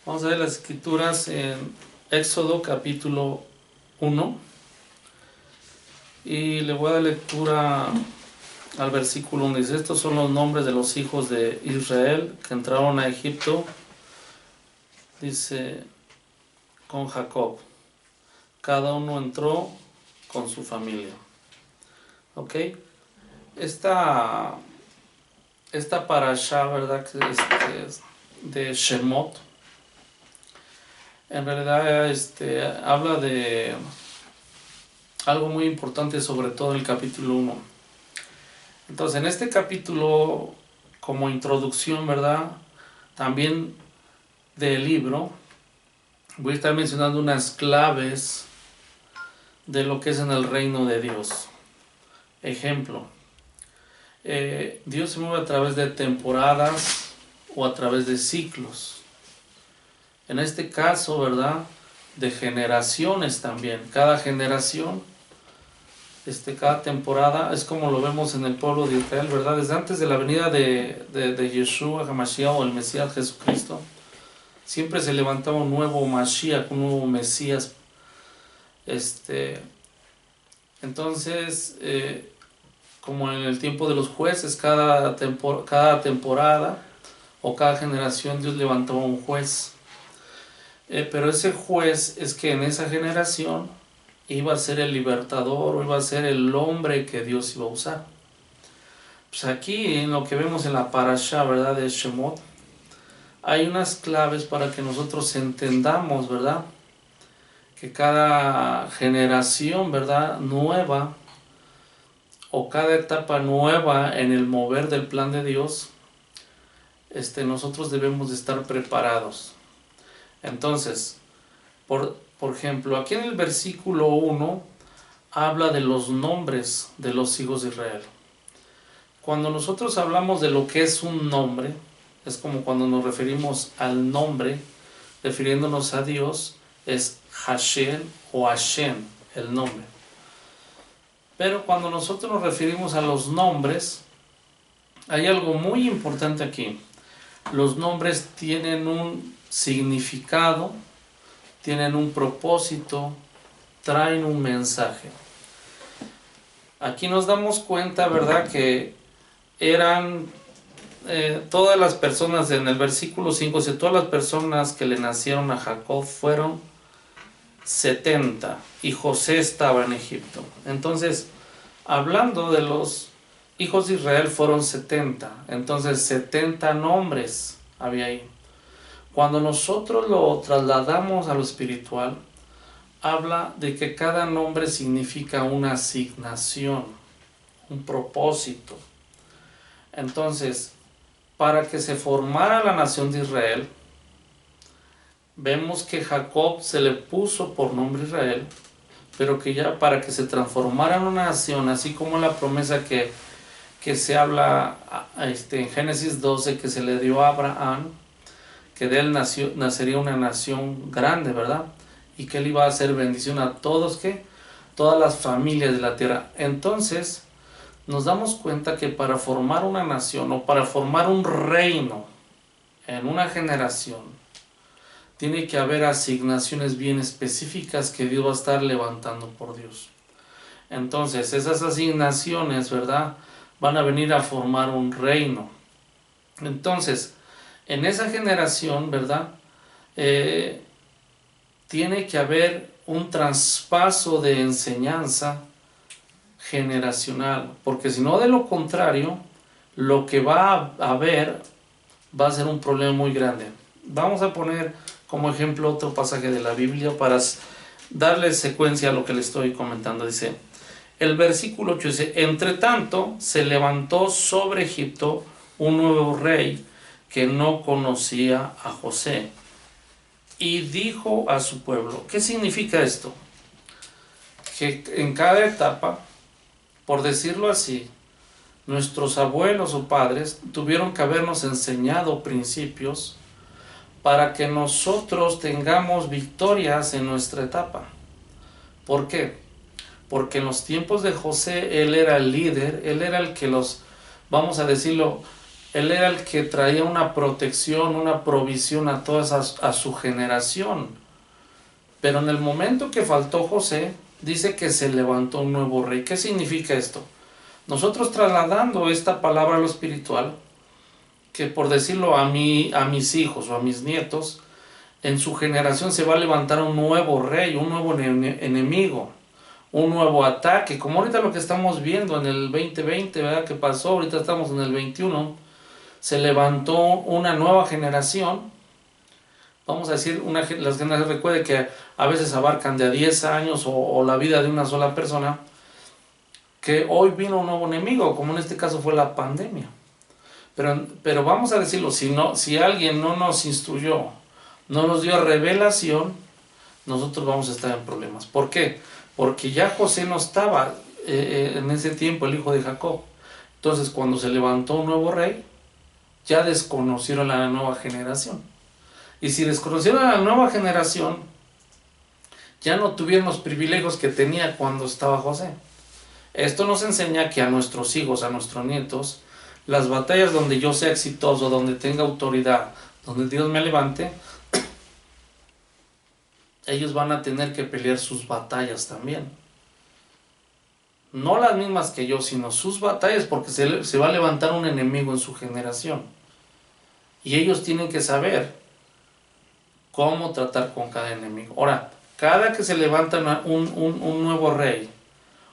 Vamos a ver las escrituras en Éxodo capítulo 1 y le voy a dar lectura al versículo 1. Dice: estos son los nombres de los hijos de Israel que entraron a Egipto, dice, con Jacob. Cada uno entró con su familia. ¿Ok? Esta parashá, ¿verdad? Que es de Shemot. En realidad habla de algo muy importante, sobre todo en el capítulo 1. Entonces, en este capítulo, como introducción, ¿verdad? También del libro, voy a estar mencionando unas claves de lo que es en el reino de Dios. Ejemplo, Dios se mueve a través de temporadas o a través de ciclos. En este caso, ¿verdad? De generaciones también. Cada generación, cada temporada, es como lo vemos en el pueblo de Israel, ¿verdad? Desde antes de la venida de Yeshua HaMashiach, o el Mesías Jesucristo, siempre se levantaba un nuevo Mashiach, un nuevo Mesías. Entonces, como en el tiempo de los jueces, cada temporada o cada generación Dios levantaba un juez. Pero ese juez es que en esa generación iba a ser el libertador, o iba a ser el hombre que Dios iba a usar. Pues aquí, en lo que vemos en la parashá, ¿verdad?, de Shemot, hay unas claves para que nosotros entendamos, ¿verdad?, que cada generación, ¿verdad?, nueva, o cada etapa nueva en el mover del plan de Dios, nosotros debemos de estar preparados. Entonces, por ejemplo, aquí en el versículo 1 habla de los nombres de los hijos de Israel. Cuando nosotros hablamos de lo que es un nombre, es como cuando nos referimos al nombre, refiriéndonos a Dios, es Hashem o Hashem, el nombre. Pero cuando nosotros nos referimos a los nombres, hay algo muy importante aquí. Los nombres tienen un significado, tienen un propósito, traen un mensaje. Aquí nos damos cuenta, ¿verdad?, que eran todas las personas, en el versículo 5, si todas las personas que le nacieron a Jacob fueron 70 y José estaba en Egipto. Entonces, hablando de los hijos de Israel, fueron 70. Entonces, 70 nombres había ahí. Cuando nosotros lo trasladamos a lo espiritual, habla de que cada nombre significa una asignación, un propósito. Entonces, para que se formara la nación de Israel, vemos que Jacob se le puso por nombre Israel, pero que ya para que se transformara en una nación, así como la promesa que se habla en Génesis 12, que se le dio a Abraham, que de él nacería una nación grande, ¿verdad? Y que él iba a hacer bendición a todos, todas las familias de la tierra. Entonces, nos damos cuenta que para formar una nación o para formar un reino en una generación, tiene que haber asignaciones bien específicas que Dios va a estar levantando por Dios. Entonces, esas asignaciones, ¿verdad?, van a venir a formar un reino. Entonces, en esa generación, ¿verdad?, tiene que haber un traspaso de enseñanza generacional, porque si no, de lo contrario, lo que va a haber va a ser un problema muy grande. Vamos a poner como ejemplo otro pasaje de la Biblia para darle secuencia a lo que le estoy comentando. Dice, el versículo 8 dice: entre tanto se levantó sobre Egipto un nuevo rey que no conocía a José, y dijo a su pueblo. ¿Qué significa esto? Que en cada etapa, por decirlo así, nuestros abuelos o padres tuvieron que habernos enseñado principios para que nosotros tengamos victorias en nuestra etapa. ¿Por qué? Porque en los tiempos de José, él era el líder, él era el que vamos a decirlo, Él era el que traía una protección, una provisión a a su generación. Pero en el momento que faltó José, dice que se levantó un nuevo rey. ¿Qué significa esto? Nosotros trasladando esta palabra a lo espiritual, que por decirlo a mis hijos o a mis nietos, en su generación se va a levantar un nuevo rey, un nuevo enemigo, un nuevo ataque, como ahorita lo que estamos viendo en el 2020, ¿verdad? Que pasó, ahorita estamos en el 21, se levantó una nueva generación, vamos a decir, las generaciones, recuerde que a veces abarcan de a 10 años o la vida de una sola persona, que hoy vino un nuevo enemigo, como en este caso fue la pandemia. Pero vamos a decirlo, si alguien no nos instruyó, no nos dio revelación, nosotros vamos a estar en problemas. ¿Por qué? Porque ya José no estaba en ese tiempo, el hijo de Jacob. Entonces, cuando se levantó un nuevo rey, ya desconocieron a la nueva generación. Y si desconocieron a la nueva generación, ya no tuvieron los privilegios que tenía cuando estaba José. Esto nos enseña que a nuestros hijos, a nuestros nietos, las batallas donde yo sea exitoso, donde tenga autoridad, donde Dios me levante, ellos van a tener que pelear sus batallas también. No las mismas que yo, sino sus batallas, porque se va a levantar un enemigo en su generación. Y ellos tienen que saber cómo tratar con cada enemigo. Ahora, cada que se levanta un nuevo rey,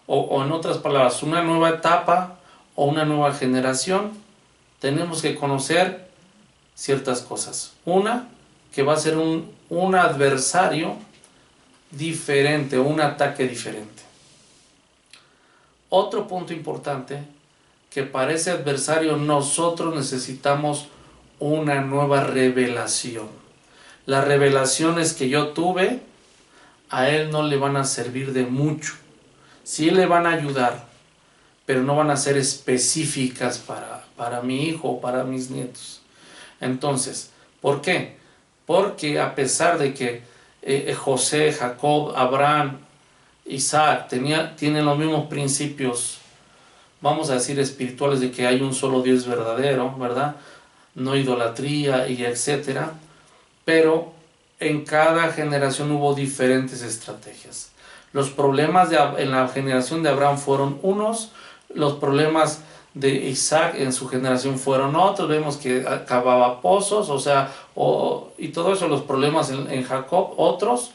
o en otras palabras, una nueva etapa o una nueva generación, tenemos que conocer ciertas cosas. Una, que va a ser un adversario diferente, un ataque diferente. Otro punto importante, que para ese adversario nosotros necesitamos una nueva revelación. Las revelaciones que yo tuve, a él no le van a servir de mucho. Sí le van a ayudar, pero no van a ser específicas para mi hijo o para mis nietos. Entonces, ¿por qué? Porque a pesar de que José, Jacob, Abraham, Isaac tienen los mismos principios, vamos a decir espirituales, de que hay un solo Dios verdadero, ¿verdad? No idolatría y etcétera, pero en cada generación hubo diferentes estrategias. Los problemas en la generación de Abraham fueron unos, los problemas de Isaac en su generación fueron otros, vemos que cavaba pozos, y todo eso, los problemas en Jacob, otros,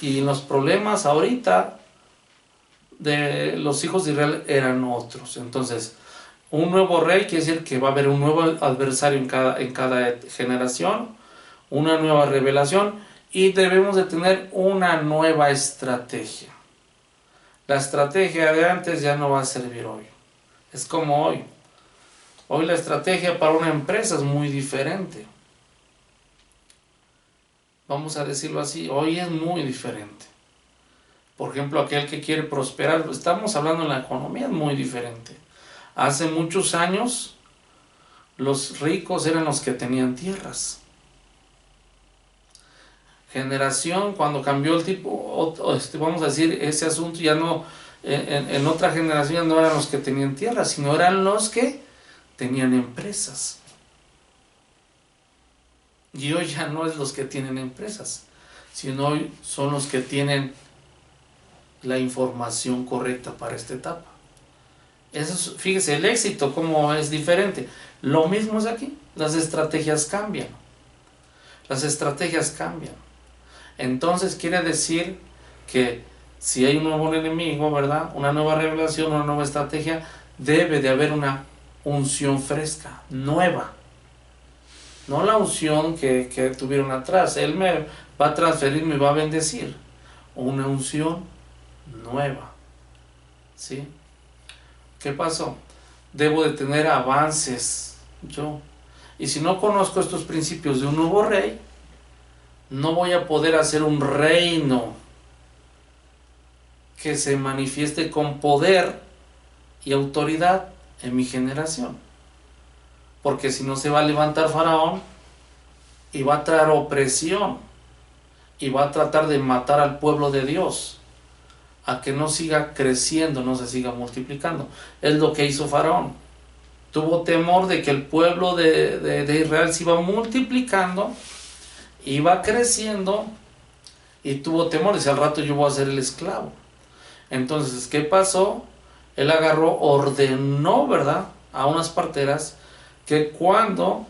y los problemas ahorita de los hijos de Israel eran otros. Entonces, un nuevo rey quiere decir que va a haber un nuevo adversario en cada generación, una nueva revelación, y debemos de tener una nueva estrategia. La estrategia de antes ya no va a servir hoy. Es como hoy. Hoy la estrategia para una empresa es muy diferente. Vamos a decirlo así, hoy es muy diferente. Por ejemplo, aquel que quiere prosperar, estamos hablando en la economía, es muy diferente. Hace muchos años, los ricos eran los que tenían tierras. Generación, cuando cambió el tipo, vamos a decir, ese asunto ya no, en otra generación no eran los que tenían tierras, sino eran los que tenían empresas. Y hoy ya no es los que tienen empresas, sino hoy son los que tienen la información correcta para esta etapa. Eso, fíjese, el éxito como es diferente. Lo mismo es aquí, las estrategias cambian. Las estrategias cambian. Entonces quiere decir que si hay un nuevo enemigo, ¿verdad? Una nueva revelación, una nueva estrategia, debe de haber una unción fresca, nueva. No la unción que tuvieron atrás. Él me va a transferir, me va a bendecir. Una unción nueva. ¿Sí? ¿Qué pasó? Debo de tener avances yo. Y si no conozco estos principios de un nuevo rey, no voy a poder hacer un reino que se manifieste con poder y autoridad en mi generación. Porque si no, se va a levantar Faraón y va a traer opresión y va a tratar de matar al pueblo de Dios, a que no siga creciendo, no se siga multiplicando. Es lo que hizo Faraón. tuvo temor de que el pueblo de Israel se iba multiplicando, iba creciendo, y tuvo temor, dice, al rato yo voy a ser el esclavo. Entonces, ¿qué pasó? Él agarró, ordenó, ¿verdad?, a unas parteras que cuando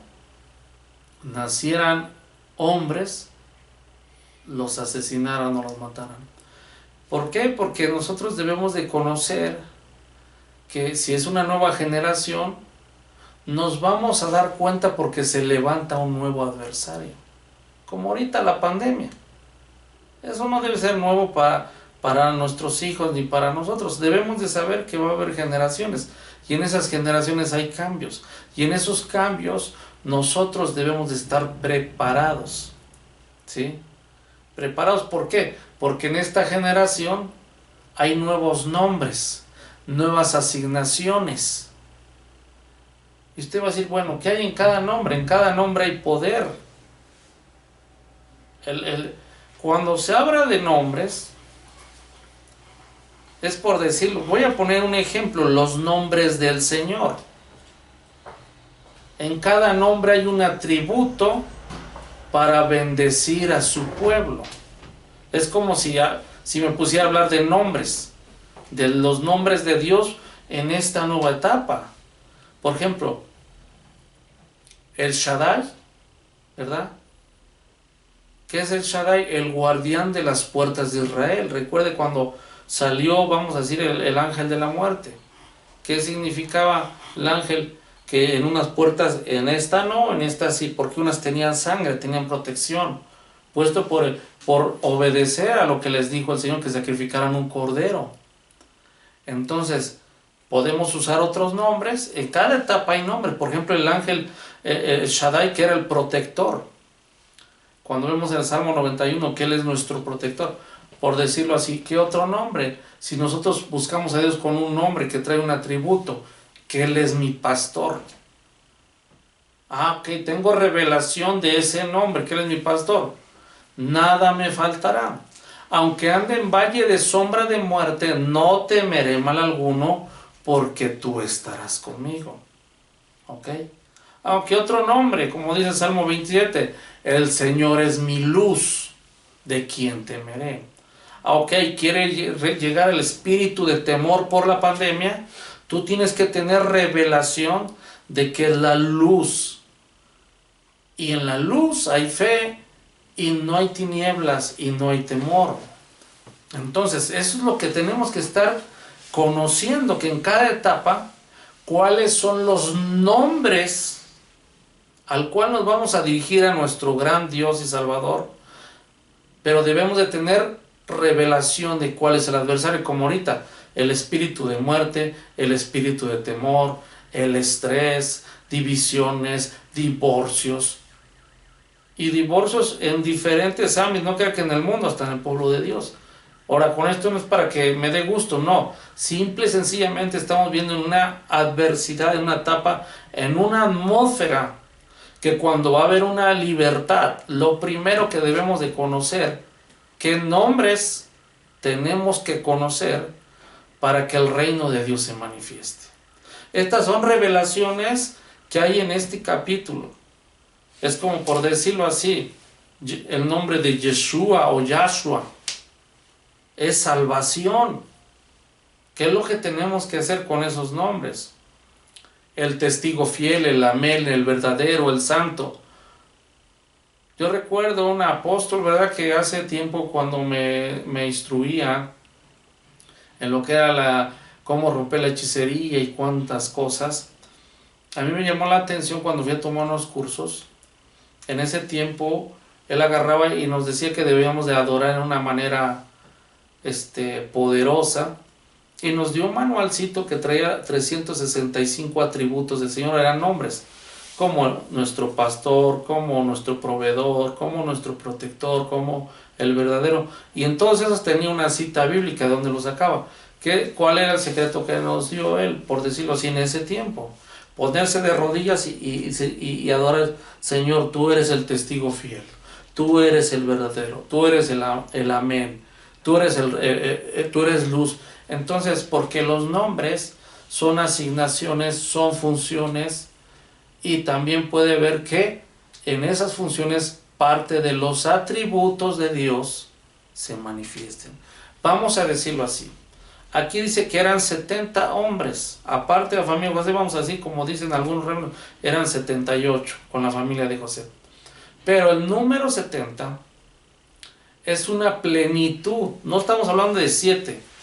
nacieran hombres, los asesinaran o los mataran. ¿Por qué? Porque nosotros debemos de conocer que si es una nueva generación, nos vamos a dar cuenta porque se levanta un nuevo adversario. Como ahorita la pandemia. Eso no debe ser nuevo para nuestros hijos ni para nosotros. Debemos de saber que va a haber generaciones. Y en esas generaciones hay cambios. Y en esos cambios nosotros debemos de estar preparados. ¿Sí? ¿Preparados por qué? Porque en esta generación hay nuevos nombres, nuevas asignaciones. Y usted va a decir, bueno, ¿qué hay en cada nombre? En cada nombre hay poder. Cuando se habla de nombres, es por decirlo, voy a poner un ejemplo, los nombres del Señor. En cada nombre hay un atributo para bendecir a su pueblo. Es como si me pusiera a hablar de nombres, de los nombres de Dios en esta nueva etapa. Por ejemplo, el Shaddai, ¿verdad? ¿Qué es el Shaddai? El guardián de las puertas de Israel. Recuerde cuando salió, vamos a decir, el ángel de la muerte. ¿Qué significaba el ángel? Que en unas puertas, en esta no, en esta sí, porque unas tenían sangre, tenían protección, puesto por obedecer a lo que les dijo el Señor, que sacrificaran un cordero. Entonces, podemos usar otros nombres, en cada etapa hay nombres. Por ejemplo, el ángel el Shaddai, que era el protector. Cuando vemos en el Salmo 91 que Él es nuestro protector, por decirlo así, ¿qué otro nombre? Si nosotros buscamos a Dios con un nombre que trae un atributo, que Él es mi pastor. Ok, tengo revelación de ese nombre, que Él es mi pastor. Nada me faltará. Aunque ande en valle de sombra de muerte, no temeré mal alguno, porque tú estarás conmigo. Ok. Aunque otro nombre, como dice el Salmo 27, el Señor es mi luz, ¿de quién temeré? Ok, quiere llegar el espíritu de temor por la pandemia, tú tienes que tener revelación de que es la luz. Y en la luz hay fe, y no hay tinieblas, y no hay temor. Entonces, eso es lo que tenemos que estar conociendo, que en cada etapa, cuáles son los nombres al cual nos vamos a dirigir a nuestro gran Dios y Salvador, pero debemos de tener revelación de cuál es el adversario, como ahorita, el espíritu de muerte, el espíritu de temor, el estrés, divisiones, divorcios, y divorcios en diferentes ámbitos, no creo que en el mundo, hasta en el pueblo de Dios. Ahora, con esto no es para que me dé gusto, no, simple y sencillamente estamos viendo en una adversidad, en una etapa, en una atmósfera, que cuando va a haber una libertad, lo primero que debemos de conocer, qué nombres tenemos que conocer para que el reino de Dios se manifieste. Estas son revelaciones que hay en este capítulo. Es como, por decirlo así, el nombre de Yeshua o Yahshua es salvación. ¿Qué es lo que tenemos que hacer con esos nombres? El testigo fiel, el amén, el verdadero, el santo. Yo recuerdo un apóstol, ¿verdad?, que hace tiempo cuando me instruía en lo que era cómo romper la hechicería y cuántas cosas, a mí me llamó la atención cuando fui a tomar unos cursos. En ese tiempo él agarraba y nos decía que debíamos de adorar de una manera poderosa, y nos dio un manualcito que traía 365 atributos del Señor, eran nombres, como nuestro pastor, como nuestro proveedor, como nuestro protector, como el verdadero, y en todos esos tenía una cita bíblica de donde lo sacaba. ¿Cuál era el secreto que nos dio él, por decirlo así, en ese tiempo? Ponerse de rodillas y adorar: Señor, tú eres el testigo fiel, tú eres el verdadero, tú eres el amén, tú eres luz. Entonces, porque los nombres son asignaciones, son funciones, y también puede ver que en esas funciones parte de los atributos de Dios se manifiesten. Vamos a decirlo así. Aquí dice que eran 70 hombres, aparte de la familia de José, vamos a decir, como dicen algunos rebeldes, eran 78 con la familia de José. Pero el número 70 es una plenitud, no estamos hablando de 7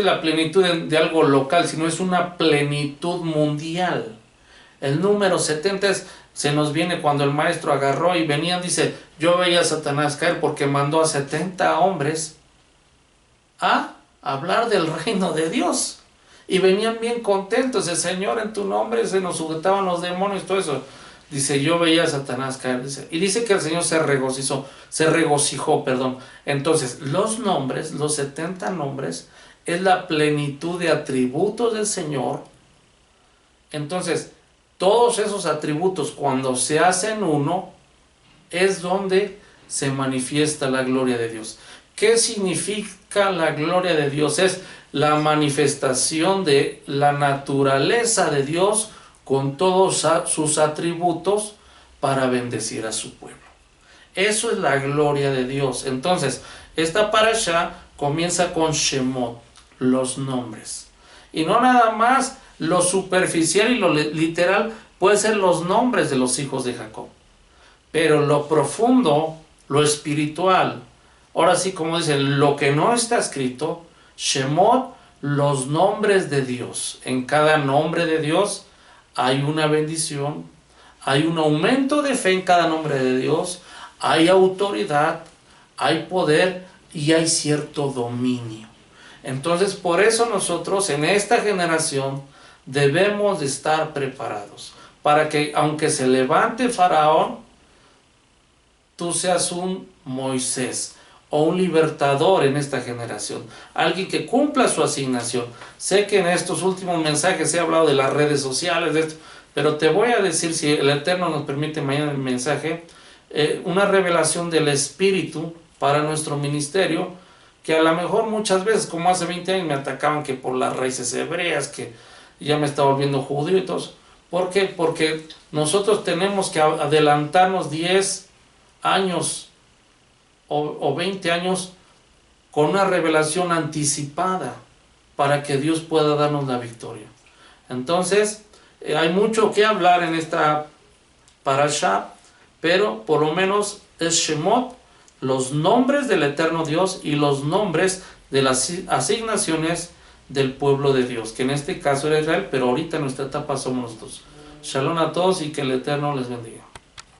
la plenitud de algo local, sino es una plenitud mundial. El número 70 se nos viene cuando el maestro agarró y venían, dice, yo veía a Satanás caer porque mandó a 70 hombres a hablar del reino de Dios. Y venían bien contentos, el Señor, en tu nombre se nos sujetaban los demonios, todo eso. Dice, yo veía a Satanás caer. Y dice que el Señor se regocijó. Entonces, los nombres, los 70 nombres, es la plenitud de atributos del Señor. Entonces, todos esos atributos, cuando se hacen uno, es donde se manifiesta la gloria de Dios. ¿Qué significa la gloria de Dios? Es la manifestación de la naturaleza de Dios con todos sus atributos para bendecir a su pueblo. Eso es la gloria de Dios. Entonces, esta parashá comienza con Shemot, los nombres. Y no nada más lo superficial y lo literal, puede ser los nombres de los hijos de Jacob. Pero lo profundo, lo espiritual, ahora sí, como dice, lo que no está escrito, Shemot, los nombres de Dios. En cada nombre de Dios hay una bendición, hay un aumento de fe en cada nombre de Dios, hay autoridad, hay poder y hay cierto dominio. Entonces, por eso nosotros en esta generación debemos de estar preparados para que, aunque se levante Faraón, tú seas un Moisés o un libertador en esta generación, alguien que cumpla su asignación. Sé que en estos últimos mensajes he hablado de las redes sociales, de esto, pero te voy a decir, si el Eterno nos permite mañana el mensaje, una revelación del Espíritu para nuestro ministerio, que a lo mejor muchas veces, como hace 20 años, me atacaban que por las raíces hebreas, que ya me estaba volviendo judío y todo eso. ¿Por qué? Porque nosotros tenemos que adelantarnos 10 años o 20 años con una revelación anticipada para que Dios pueda darnos la victoria. Entonces, hay mucho que hablar en esta parashá, pero por lo menos es Shemot, los nombres del eterno Dios y los nombres de las asignaciones del pueblo de Dios, que en este caso era Israel, pero ahorita en nuestra etapa somos nosotros. Shalom a todos y que el Eterno les bendiga.